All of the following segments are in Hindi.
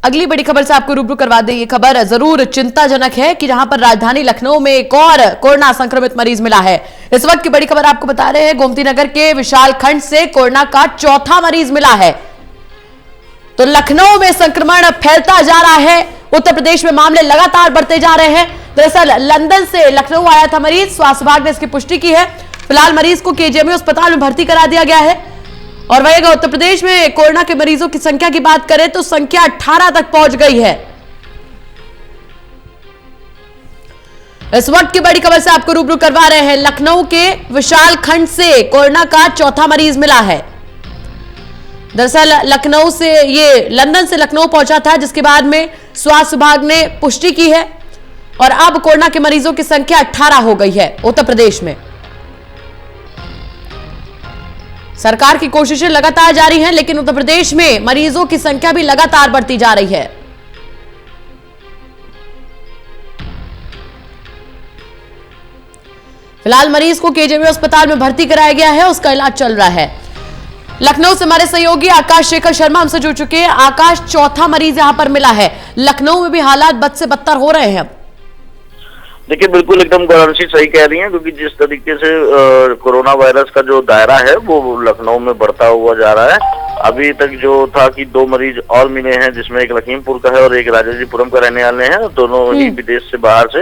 अगली बड़ी खबर से आपको रूबरू करवा दें। ये खबर जरूर चिंताजनक है कि जहां पर राजधानी लखनऊ में एक और कोरोना संक्रमित मरीज मिला है। इस वक्त की बड़ी खबर आपको बता रहे हैं, गोमती नगर के विशाल खंड से कोरोना का चौथा मरीज मिला है। तो लखनऊ में संक्रमण फैलता जा रहा है। उत्तर प्रदेश में मामले लगातार बढ़ते जा रहे हैं। दरअसल लंदन से लखनऊ आया था मरीज, स्वास्थ्य विभाग ने इसकी पुष्टि की है। फिलहाल मरीज को केजीएमयू अस्पताल में भर्ती करा दिया गया है। और वहीं अगर उत्तर प्रदेश में कोरोना के मरीजों की संख्या की बात करें तो संख्या 18 तक पहुंच गई है। इस वक्त की बड़ी खबर से आपको रूबरू करवा रहे हैं, लखनऊ के विशाल खंड से कोरोना का चौथा मरीज मिला है। दरअसल लखनऊ से ये लंदन से लखनऊ पहुंचा था, जिसके बाद में स्वास्थ्य विभाग ने पुष्टि की है और अब कोरोना के मरीजों की संख्या 18 हो गई है उत्तर प्रदेश में। सरकार की कोशिशें लगातार जारी हैं, लेकिन उत्तर प्रदेश में मरीजों की संख्या भी लगातार बढ़ती जा रही है। फिलहाल मरीज को केजीएमयू अस्पताल में भर्ती कराया गया है, उसका इलाज चल रहा है। लखनऊ से हमारे सहयोगी आकाश शेखर शर्मा हमसे जुड़ चुके हैं। आकाश, चौथा मरीज यहां पर मिला है, लखनऊ में भी हालात बद से बदतर हो रहे हैं। देखिए, बिल्कुल एकदम गौरवशी सही कह रही हैं, क्योंकि जिस तरीके से कोरोना वायरस का जो दायरा है वो लखनऊ में बढ़ता हुआ जा रहा है। अभी तक जो था कि 2 मरीज और मिले हैं, जिसमें एक लखीमपुर का है और एक राजाजीपुरम का रहने वाले हैं। दोनों ही विदेश से, बाहर से,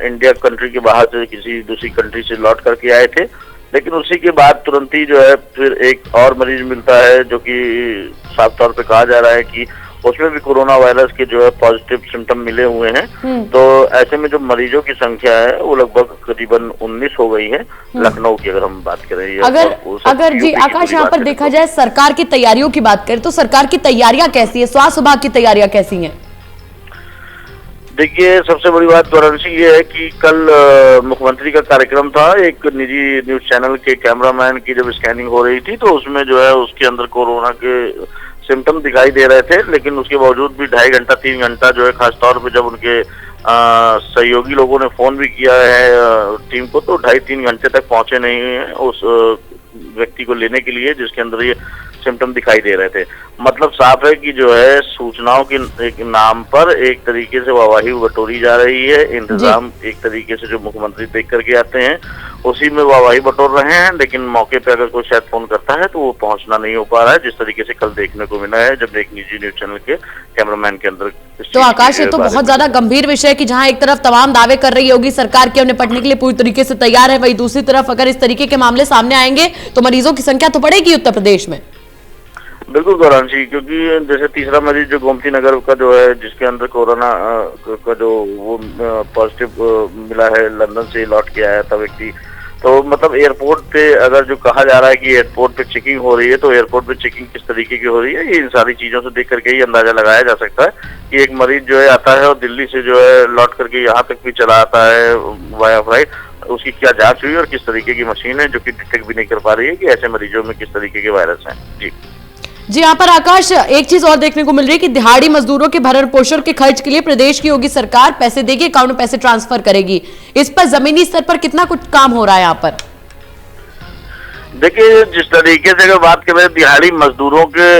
इंडिया कंट्री के बाहर से किसी दूसरी कंट्री से लौट करके आए थे। लेकिन उसी के बाद तुरंत ही जो है फिर एक और मरीज मिलता है, जो कि साफ तौर पे कहा जा रहा है कि उसमें भी कोरोना वायरस के जो है पॉजिटिव सिम्टम मिले हुए हैं। तो ऐसे में जो मरीजों की संख्या है वो लगभग करीबन 19 हो गई है लखनऊ की, अगर हम बात करें। अगर जी आकाश, यहाँ पर देखा जाए सरकार की तैयारियों की बात करें तो सरकार की तैयारियां कैसी है, स्वास्थ्य विभाग की तैयारियां कैसी हैं? देखिए, सबसे बड़ी बात वाराणसी ये है कि कल मुख्यमंत्री का कार्यक्रम था। एक निजी न्यूज चैनल के कैमरामैन की जब स्कैनिंग हो रही थी तो उसमें जो है उसके अंदर कोरोना के सिम्टम दिखाई दे रहे थे, लेकिन उसके बावजूद भी 2.5 घंटा 3 घंटा जो है, खासतौर पे जब उनके सहयोगी लोगों ने फोन भी किया है टीम को, तो 2.5-3 घंटे तक पहुंचे नहीं हैं उस व्यक्ति को लेने के लिए जिसके अंदर ये सिम्टम दिखाई दे रहे थे। मतलब साफ है कि जो है सूचनाओं के एक नाम पर एक तरीके से वाहवाही बटोरी जा रही है। इंतजाम एक तरीके से जो मुख्यमंत्री देख करके आते हैं उसी में वाहवाही बटोर रहे हैं, लेकिन मौके पे अगर कोई शायद फोन करता है तो वो पहुंचना नहीं हो पा रहा है, जिस तरीके से कल देखने को मिला है जब एक निजी न्यूज चैनल के कैमरामैन के अंदर। तो आकाश, ये तो बहुत ज्यादा गंभीर विषय है कि जहां एक तरफ तमाम दावे कर रही होगी सरकार की निपटने के लिए पूरी तरीके से तैयार है, वहीं दूसरी तरफ अगर इस तरीके के मामले सामने आएंगे तो मरीजों की संख्या तो बढ़ेगी उत्तर प्रदेश में। बिल्कुल गौरांशी, क्योंकि जैसे तीसरा मरीज जो गोमती नगर का जो है, जिसके अंदर कोरोना का जो वो पॉजिटिव मिला है, लंदन से लौट के आया था व्यक्ति। तो मतलब एयरपोर्ट पे अगर जो कहा जा रहा है कि एयरपोर्ट पे चेकिंग हो रही है, तो एयरपोर्ट पे चेकिंग किस तरीके की हो रही है, ये इन सारी चीजों से देख करके ही अंदाजा लगाया जा सकता है कि एक मरीज जो है आता है और दिल्ली से जो है लौट करके यहाँ तक भी चला आता है वाया फ्लाइट, उसकी क्या जांच हुई और किस तरीके की मशीन है जो कि डिटेक्ट भी नहीं कर पा रही है कि ऐसे मरीजों में किस तरीके के वायरस हैं। जी यहाँ पर आकाश, एक चीज और देखने को मिल रही है कि दिहाड़ी मजदूरों के भरण पोषण के खर्च के लिए प्रदेश की योगी सरकार पैसे देगी, अकाउंट में पैसे ट्रांसफर करेगी। इस पर जमीनी स्तर पर कितना कुछ काम हो रहा है यहाँ पर? देखिए, जिस तरीके से अगर बात करें दिहाड़ी मजदूरों के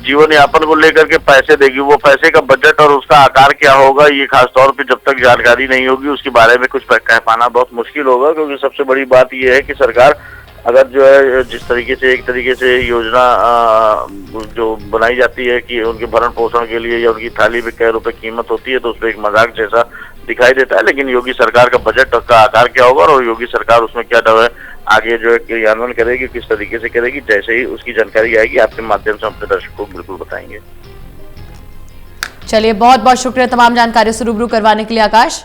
जीवन यापन को लेकर के पैसे देगी, वो पैसे का बजट और उसका आकार क्या होगा, ये खासतौर पे जब तक जानकारी नहीं होगी उसके बारे में कुछ कह पाना बहुत मुश्किल होगा। क्योंकि सबसे बड़ी बात ये है कि सरकार अगर जो है जिस तरीके से एक तरीके से योजना जो बनाई जाती है कि उनके भरण पोषण के लिए या उनकी थाली पे कई रुपए कीमत होती है, तो उसमें एक मजाक जैसा दिखाई देता है। लेकिन योगी सरकार का बजट का आकार क्या होगा और योगी सरकार उसमें क्या जो है आगे जो है क्रियान्वयन करेगी, किस तरीके से करेगी, जैसे ही उसकी जानकारी आएगी आपके माध्यम से अपने दर्शकों को बिल्कुल बताएंगे। चलिए, बहुत बहुत शुक्रिया तमाम जानकारियों से रूबरू करवाने के लिए आकाश।